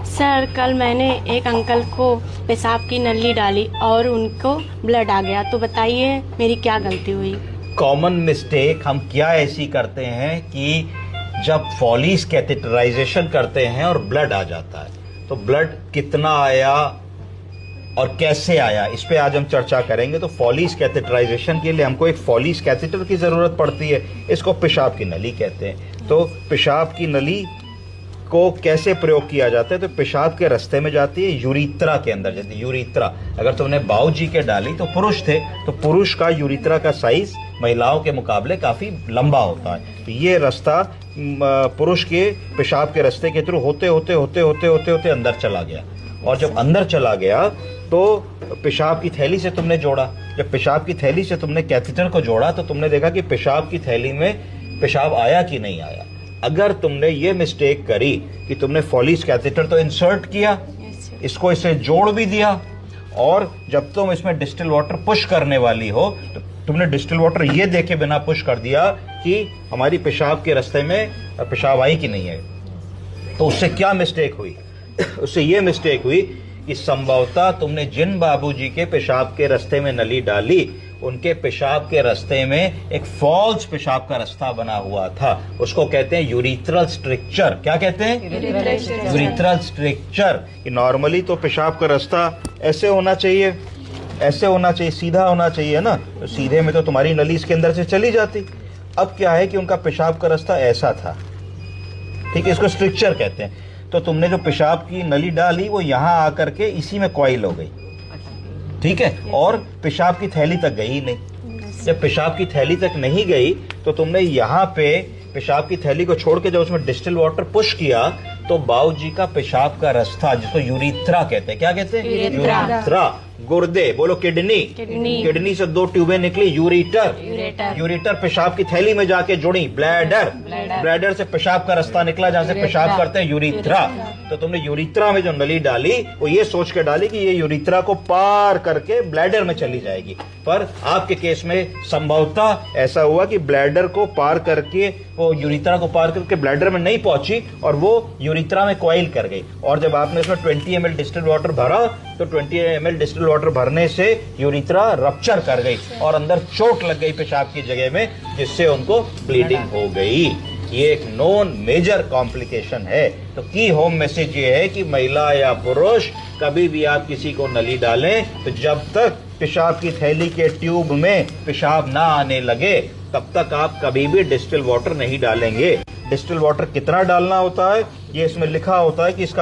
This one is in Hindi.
सर कल मैंने एक अंकल को पेशाब की नली डाली और उनको ब्लड आ गया, तो बताइए मेरी क्या गलती हुई। कॉमन मिस्टेक हम क्या ऐसी करते हैं कि जब फॉलीज कैथेटराइजेशन करते हैं और ब्लड आ जाता है, तो ब्लड कितना आया और कैसे आया, इस पे आज हम चर्चा करेंगे। तो फॉलीज कैथेटराइजेशन के लिए हमको एक फॉलीज कैथेटर की जरूरत पड़ती है, इसको पेशाब की नली कहते हैं। तो पेशाब की नली को कैसे प्रयोग किया जाता है, तो पेशाब के रास्ते में जाती है, यूरित्रा के अंदर जाती है। यूरित्रा अगर तुमने बाबूजी के डाली तो पुरुष थे, तो पुरुष का यूरित्रा का साइज महिलाओं के मुकाबले काफी लंबा होता है। तो ये रास्ता पुरुष के पेशाब के रास्ते के थ्रू होते होते होते होते होते होते अंदर चला गया, और जब अंदर चला गया तो पेशाब की थैली से तुमने जोड़ा। जब पेशाब की थैली से तुमने कैथेटर को जोड़ा तो तुमने देखा कि पेशाब की थैली में पेशाब आया कि नहीं आया। अगर तुमने ये मिस्टेक करी कि तुमने फॉलीज कैथेटर तो इंसर्ट किया, इसको इसे जोड़ भी दिया, और जब तुम इसमें डिस्टिल वाटर पुश करने वाली हो तो तुमने डिस्टिल वाटर ये देखे बिना पुश कर दिया कि हमारी पेशाब के रास्ते में पेशाब आई कि नहीं है। तो उससे क्या मिस्टेक हुई? उससे ये मिस्टेक हुई कि संभवतः तुमने जिन बाबूजी के पेशाब के रास्ते में नली डाली, उनके पेशाब के रास्ते में एक फॉल्स पेशाब का रास्ता बना हुआ था। उसको कहते हैं यूरिथ्रल स्ट्रक्चर। क्या कहते हैं? Urethral structure. कि नॉर्मली तो पेशाब का रास्ता ऐसे होना चाहिए, ऐसे होना चाहिए, सीधा होना चाहिए ना, तो सीधे में तो तुम्हारी नली इसके अंदर से चली जाती। अब क्या है कि उनका पेशाब का रास्ता ऐसा था, ठीक है, इसको स्ट्रक्चर कहते हैं। तो तुमने जो पेशाब की नली डाली वो यहाँ आकर के इसी में कॉइल हो गई, ठीक है, और पेशाब की थैली तक गई ही नहीं। जब पेशाब की थैली तक नहीं गई तो तुमने यहाँ पे पेशाब की थैली को छोड़ के जब उसमें डिस्टिल वाटर पुश किया तो बाबूजी का पेशाब का रास्ता, जिसको यूरिथ्रा कहते हैं, क्या कहते हैं? यूरिथ्रा। गुर्दे, बोलो किडनी। किडनी से दो ट्यूबें निकली, यूरिटर। यूरिटर पेशाब की थैली में जाके जुड़ी, ब्लैडर। ब्लैडर से पेशाब का रास्ता निकला जहां से पेशाब करते हैं, यूरिथ्रा। तो तुमने यूरिथ्रा में जो नली डाली वो ये सोच के डाली कि ये यूरिथ्रा को पार करके ब्लैडर में चली जाएगी, पर आपके केस में संभवतः ऐसा हुआ कि ब्लैडर को पार करके, वो यूरिथ्रा को पार करके ब्लैडर में नहीं पहुंची और वो यूरिथ्रा में कॉइल कर गई। और जब आपने इसमें 20 ml डिस्टिल्ड वाटर भरा तो 20 ml डिस्टिल्ड वाटर भरने से यूरिथ्रा रप्चर कर गई और अंदर चोट लग गई पेशाब की जगह में, जिससे उनको ब्लीडिंग हो गई। ये एक नॉन मेजर कॉम्प्लिकेशन है। तो की होम मैसेज ये है कि महिला या पुरुष कभी भी आप किसी को नली डालें तो जब तक पेशाब की थैली के ट्यूब में पेशाब ना आने लगे तब तक आप कभी भी डिस्टिल वाटर नहीं डालेंगे। डिस्टिल वाटर कितना डालना होता है ये इसमें लिखा होता है कि इसका